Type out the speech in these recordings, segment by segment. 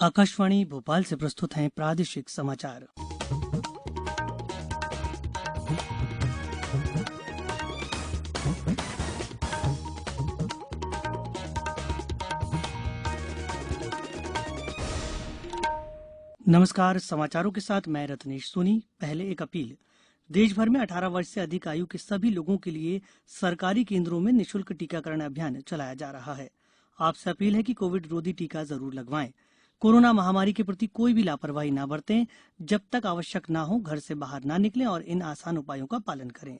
आकाशवाणी भोपाल से प्रस्तुत हैं प्रादेशिक समाचार। नमस्कार, समाचारों के साथ मैं रत्नेश सोनी। पहले एक अपील। देश भर में 18 वर्ष से अधिक आयु के सभी लोगों के लिए सरकारी केंद्रों में निःशुल्क टीकाकरण अभियान चलाया जा रहा है। आपसे अपील है कि कोविड रोधी टीका जरूर लगवाएं। कोरोना महामारी के प्रति कोई भी लापरवाही ना बरतें। जब तक आवश्यक ना हो घर से बाहर ना निकलें और इन आसान उपायों का पालन करें।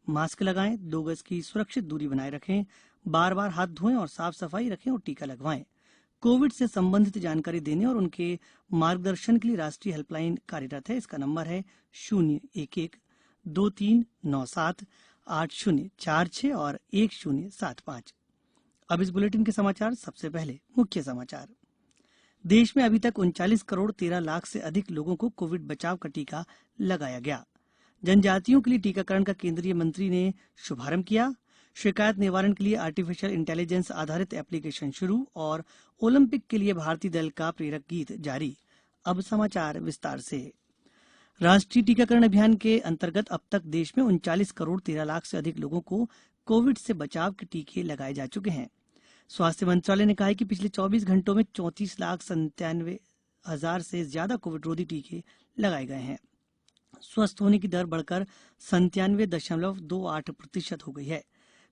मास्क लगाएं, 2 गज की सुरक्षित दूरी बनाए रखें, बार बार हाथ धोएं और साफ सफाई रखें और टीका लगवाएं। कोविड से संबंधित जानकारी देने और उनके मार्गदर्शन के लिए राष्ट्रीय हेल्पलाइन कार्यरत है। इसका नंबर है 011-2397-8046 और 1075। अब इस बुलेटिन के समाचार। सबसे पहले मुख्य समाचार। देश में अभी तक 39 करोड़ 13 लाख से अधिक लोगों को कोविड बचाव का टीका लगाया गया। जनजातियों के लिए टीकाकरण का केंद्रीय मंत्री ने शुभारंभ किया। शिकायत निवारण के लिए आर्टिफिशियल इंटेलिजेंस आधारित एप्लीकेशन शुरू और ओलंपिक के लिए भारतीय दल का प्रेरक गीत जारी। अब समाचार विस्तार से। राष्ट्रीय टीकाकरण अभियान के अंतर्गत अब तक देश में 39 करोड़ 13 लाख से अधिक लोगों को कोविड से बचाव के टीके लगाए जा चुके हैं। स्वास्थ्य मंत्रालय ने कहा है कि पिछले 24 घंटों में 34,97,000 से ज्यादा कोविड रोधी टीके लगाए गए हैं। स्वस्थ होने की दर बढ़कर 97.28% हो गई है।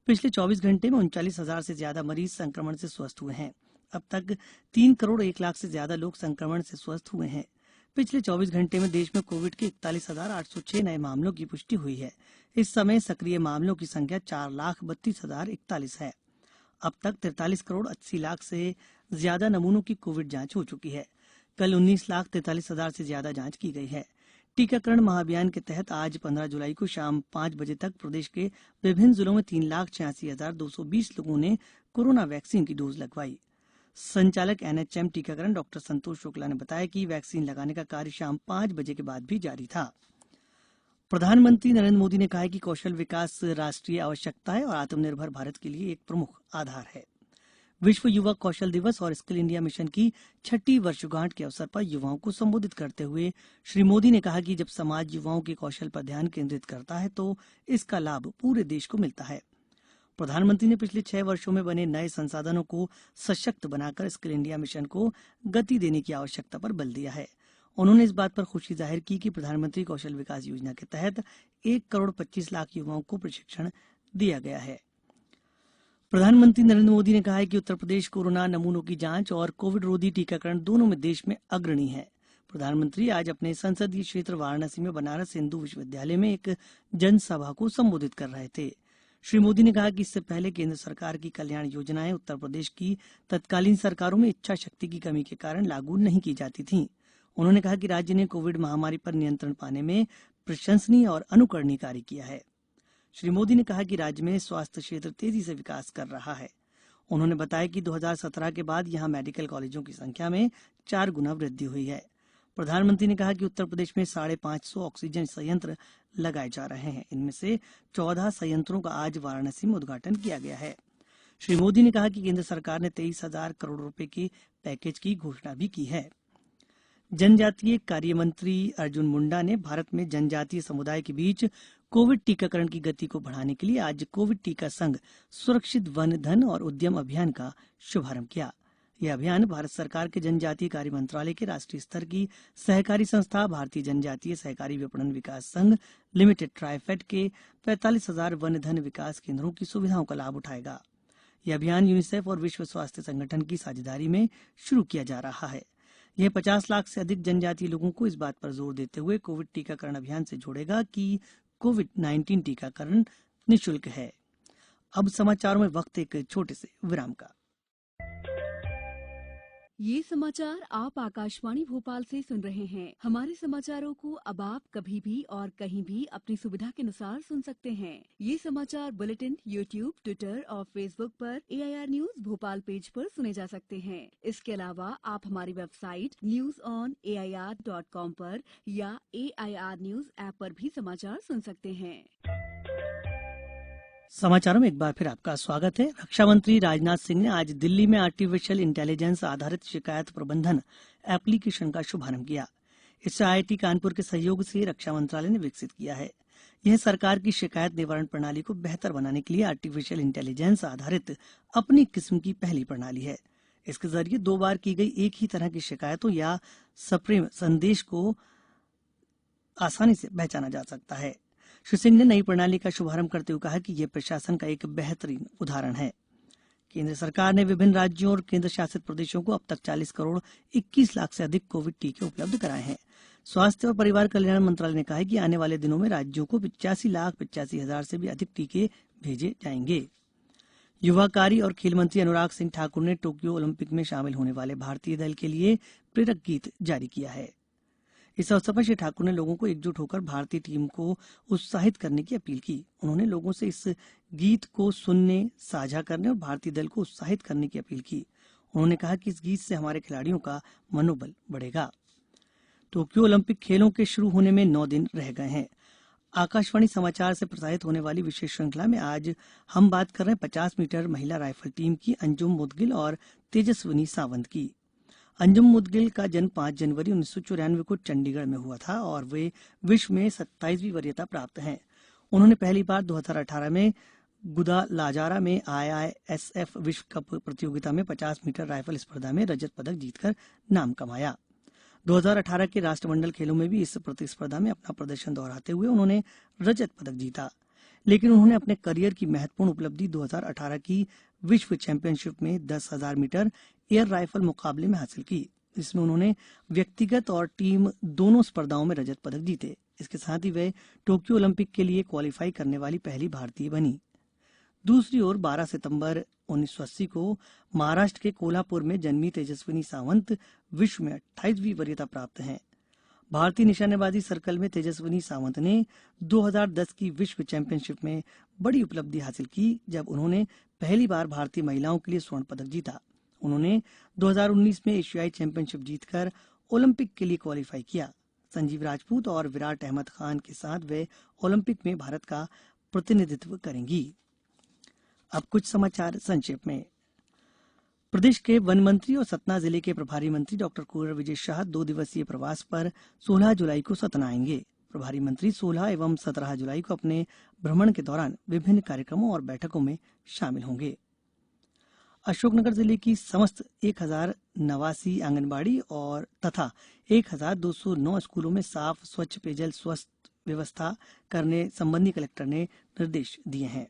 पिछले 24 घंटे में 39,000 से ज्यादा मरीज संक्रमण से स्वस्थ हुए हैं। अब तक 3 करोड़ 1 लाख से ज्यादा लोग संक्रमण से स्वस्थ हुए हैं। पिछले 24 घंटे में देश में कोविड के 41,806 नए मामलों की पुष्टि हुई है। इस समय सक्रिय मामलों की संख्या 4,32,041 है। अब तक 43 करोड़ 80 लाख से ज्यादा नमूनों की कोविड जांच हो चुकी है। कल 19,43,000 से ज्यादा जांच की गई है। टीकाकरण महाअभियान के तहत आज 15 जुलाई को शाम 5 बजे तक प्रदेश के विभिन्न जिलों में 3,86,220 लोगों ने कोरोना वैक्सीन की डोज लगवाई। संचालक एनएचएम टीकाकरण डॉक्टर संतोष शुक्ला ने बताया कि वैक्सीन लगाने का कार्य शाम 5 बजे के बाद भी जारी था। प्रधानमंत्री नरेंद्र मोदी ने कहा है कि कौशल विकास राष्ट्रीय आवश्यकता है और आत्मनिर्भर भारत के लिए एक प्रमुख आधार है। विश्व युवा कौशल दिवस और स्किल इंडिया मिशन की 6ठी वर्षगांठ के अवसर पर युवाओं को संबोधित करते हुए श्री मोदी ने कहा कि जब समाज युवाओं के कौशल पर ध्यान केंद्रित करता है तो इसका लाभ पूरे देश को मिलता है। प्रधानमंत्री ने पिछले 6 वर्षों में बने नए संसाधनों को सशक्त बनाकर स्किल इंडिया मिशन को गति देने की आवश्यकता पर बल दिया है। उन्होंने इस बात पर खुशी जाहिर की कि प्रधानमंत्री कौशल विकास योजना के तहत 1 करोड़ 25 लाख युवाओं को प्रशिक्षण दिया गया है। प्रधानमंत्री नरेंद्र मोदी ने कहा है कि उत्तर प्रदेश कोरोना नमूनों की जांच और कोविड रोधी टीकाकरण दोनों में देश में अग्रणी है। प्रधानमंत्री आज अपने संसदीय क्षेत्र वाराणसी में बनारस हिंदू विश्वविद्यालय में एक जनसभा को संबोधित कर रहे थे। श्री मोदी ने कहा कि इससे पहले केंद्र सरकार की कल्याण योजनाएं उत्तर प्रदेश की तत्कालीन सरकारों में इच्छा शक्ति की कमी के कारण लागू नहीं की जाती थीं। उन्होंने कहा कि राज्य ने कोविड महामारी पर नियंत्रण पाने में प्रशंसनीय और अनुकरणीय कार्य किया है। श्री मोदी ने कहा कि राज्य में स्वास्थ्य क्षेत्र तेजी से विकास कर रहा है। उन्होंने बताया कि 2017 के बाद यहां मेडिकल कॉलेजों की संख्या में 4 गुना वृद्धि हुई है। प्रधानमंत्री ने कहा कि उत्तर प्रदेश में 550 ऑक्सीजन संयंत्र लगाए जा रहे हैं। इनमें से 14 संयंत्रों का आज वाराणसी में उद्घाटन किया गया है। श्री मोदी ने कहा कि केंद्र सरकार ने 23,000 करोड़ रुपए के पैकेज की घोषणा भी की है। जनजातीय कार्य मंत्री अर्जुन मुंडा ने भारत में जनजातीय समुदाय के बीच कोविड टीकाकरण की गति को बढ़ाने के लिए आज कोविड टीका संघ सुरक्षित वन धन और उद्यम अभियान का शुभारंभ किया। यह अभियान भारत सरकार के जनजातीय कार्य मंत्रालय के राष्ट्रीय स्तर की सहकारी संस्था भारतीय जनजातीय सहकारी विपणन विकास संघ लिमिटेड ट्राइफेड के 45,000 वन धन विकास केंद्रों की सुविधाओं का लाभ उठाएगा। यह अभियान यूनिसेफ और विश्व स्वास्थ्य संगठन की साझेदारी में शुरू किया जा रहा है। यह 50 लाख से अधिक जनजातीय लोगों को इस बात पर जोर देते हुए कोविड टीकाकरण अभियान से जोड़ेगा कि कोविड-19 टीकाकरण निःशुल्क है। अब समाचारों में वक्त एक छोटे से विराम का। ये समाचार आप आकाशवाणी भोपाल से सुन रहे हैं। हमारे समाचारों को अब आप कभी भी और कहीं भी अपनी सुविधा के अनुसार सुन सकते हैं। ये समाचार बुलेटिन यूट्यूब, ट्विटर और फेसबुक पर AIR न्यूज भोपाल पेज पर सुने जा सकते हैं। इसके अलावा आप हमारी वेबसाइट newsonair.com पर या AIR न्यूज ऐप पर भी समाचार सुन सकते हैं। समाचारों में एक बार फिर आपका स्वागत है। रक्षा मंत्री राजनाथ सिंह ने आज दिल्ली में आर्टिफिशियल इंटेलिजेंस आधारित शिकायत प्रबंधन एप्लीकेशन का शुभारंभ किया। इसे आईआईटी कानपुर के सहयोग से रक्षा मंत्रालय ने विकसित किया है। यह सरकार की शिकायत निवारण प्रणाली को बेहतर बनाने के लिए आर्टिफिशियल इंटेलिजेंस आधारित अपनी किस्म की पहली प्रणाली है। इसके जरिए 2 बार की गई एक ही तरह की शिकायतों या सप्रेम संदेश को आसानी से पहचाना जा सकता है। श्री सिंह ने नई प्रणाली का शुभारंभ करते हुए कहा कि यह प्रशासन का एक बेहतरीन उदाहरण है। केंद्र सरकार ने विभिन्न राज्यों और केंद्र शासित प्रदेशों को अब तक 40 करोड़ 21 लाख से अधिक कोविड टीके उपलब्ध कराए हैं। स्वास्थ्य और परिवार कल्याण मंत्रालय ने कहा है कि आने वाले दिनों में राज्यों को 85,85,000 से भी अधिक टीके भेजे जाएंगे। युवा कार्य और खेल मंत्री अनुराग सिंह ठाकुर ने टोक्यो ओलंपिक में शामिल होने वाले भारतीय दल के लिए प्रेरक गीत जारी किया है। इस अवसर पर श्री ठाकुर ने लोगों को एकजुट होकर भारतीय टीम को उत्साहित करने की अपील की। उन्होंने लोगों से इस गीत को सुनने, साझा करने और भारतीय दल को उत्साहित करने की अपील की। उन्होंने कहा कि इस गीत से हमारे खिलाड़ियों का मनोबल बढ़ेगा। टोक्यो ओलंपिक खेलों के शुरू होने में 9 दिन रह गए हैं। आकाशवाणी समाचार से प्रसारित होने वाली विशेष श्रृंखला में आज हम बात कर रहे हैं 50 मीटर महिला राइफल टीम की अंजुम मुदगिल और तेजस्विनी सावंत की। अंजुम मुदगिल का जन्म 5 जनवरी 1994 को चंडीगढ़ में हुआ था और वे विश्व में 27वीं वरीयता प्राप्त हैं। उन्होंने पहली बार 2018 में गुदालाजारा में IISF विश्व कप प्रतियोगिता में 50 मीटर राइफल स्पर्धा में रजत पदक जीतकर नाम कमाया। 2018 के राष्ट्रमंडल खेलों में भी इस प्रतिस्पर्धा में अपना प्रदर्शन दोहराते हुए उन्होंने रजत पदक जीता। लेकिन उन्होंने अपने करियर की महत्वपूर्ण उपलब्धि 2018 की विश्व चैंपियनशिप में 10,000 मीटर एयर राइफल मुकाबले में हासिल की, जिसमें उन्होंने व्यक्तिगत और टीम दोनों स्पर्धाओं में रजत पदक जीते। इसके साथ ही वे टोक्यो ओलंपिक के लिए क्वालीफाई करने वाली पहली भारतीय बनी। दूसरी ओर 12 सितंबर 1980 को महाराष्ट्र के कोल्हापुर में जन्मी तेजस्विनी सावंत विश्व में 28वीं वरीयता प्राप्त हैं। भारतीय निशानेबाजी सर्कल में तेजस्विनी सावंत ने 2010 की विश्व चैंपियनशिप में बड़ी उपलब्धि हासिल की, जब उन्होंने पहली बार भारतीय महिलाओं के लिए स्वर्ण पदक जीता। उन्होंने 2019 में एशियाई चैंपियनशिप जीतकर ओलंपिक के लिए क्वालीफाई किया। संजीव राजपूत और विराट अहमद खान के साथ वे ओलंपिक में भारत का प्रतिनिधित्व करेंगी। अब कुछ समाचार संक्षेप में। प्रदेश के वन मंत्री और सतना जिले के प्रभारी मंत्री डॉक्टर कुंवर विजय शाह 2 दिवसीय प्रवास पर 16 जुलाई को सतना आएंगे। प्रभारी मंत्री 16 एवं 17 जुलाई को अपने भ्रमण के दौरान विभिन्न कार्यक्रमों और बैठकों में शामिल होंगे। अशोकनगर जिले की समस्त 1089 आंगनबाड़ी और तथा 1209 स्कूलों में साफ स्वच्छ पेयजल स्वस्थ व्यवस्था करने संबंधी कलेक्टर ने निर्देश दिए हैं।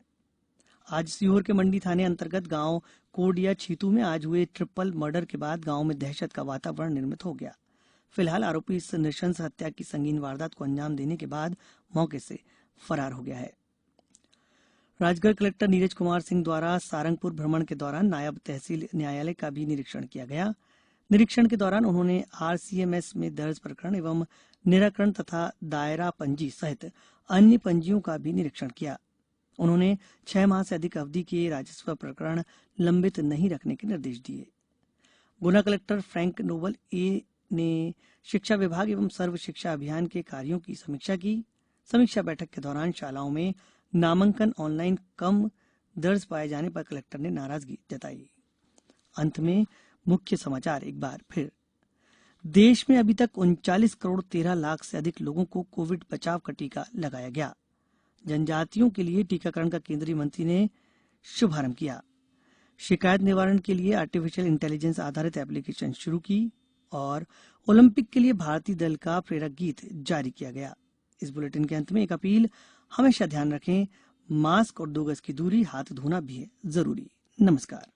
आज सीहोर के मंडी थाने अंतर्गत गांव कोडिया छीतू में आज हुए ट्रिपल मर्डर के बाद गांव में दहशत का वातावरण निर्मित हो गया। फिलहाल आरोपी इस नृशंस हत्या की संगीन वारदात को अंजाम देने के बाद मौके से फरार हो गया है। राजगढ़ कलेक्टर नीरज कुमार सिंह द्वारा सारंगपुर भ्रमण के दौरान नायब तहसील न्यायालय का भी निरीक्षण किया गया। निरीक्षण के दौरान उन्होंने RCMS में दर्ज प्रकरण एवं निराकरण तथा दायरा पंजी सहित अन्य पंजियों का भी निरीक्षण किया। उन्होंने 6 माह से अधिक अवधि के राजस्व प्रकरण लंबित नहीं रखने के निर्देश दिए। गुना कलेक्टर फ्रैंक नोबल ए ने शिक्षा विभाग एवं सर्व शिक्षा अभियान के कार्यों की समीक्षा की। समीक्षा बैठक के दौरान शालाओं में नामांकन ऑनलाइन कम दर्ज पाए जाने पर कलेक्टर ने नाराजगी जताई। अंत में मुख्य समाचार एक बार फिर। देश में अभी तक 39 करोड़ 13 लाख से अधिक लोगों को कोविड बचाव का टीका लगाया गया। जनजातियों के लिए टीकाकरण का केंद्रीय मंत्री ने शुभारंभ किया। शिकायत निवारण के लिए आर्टिफिशियल इंटेलिजेंस आधारित एप्लीकेशन शुरू की और ओलंपिक के लिए भारतीय दल का प्रेरक गीत जारी किया गया। इस बुलेटिन के अंत में एक अपील, हमेशा ध्यान रखें, मास्क और 2 गज की दूरी, हाथ धोना भी है जरूरी। नमस्कार।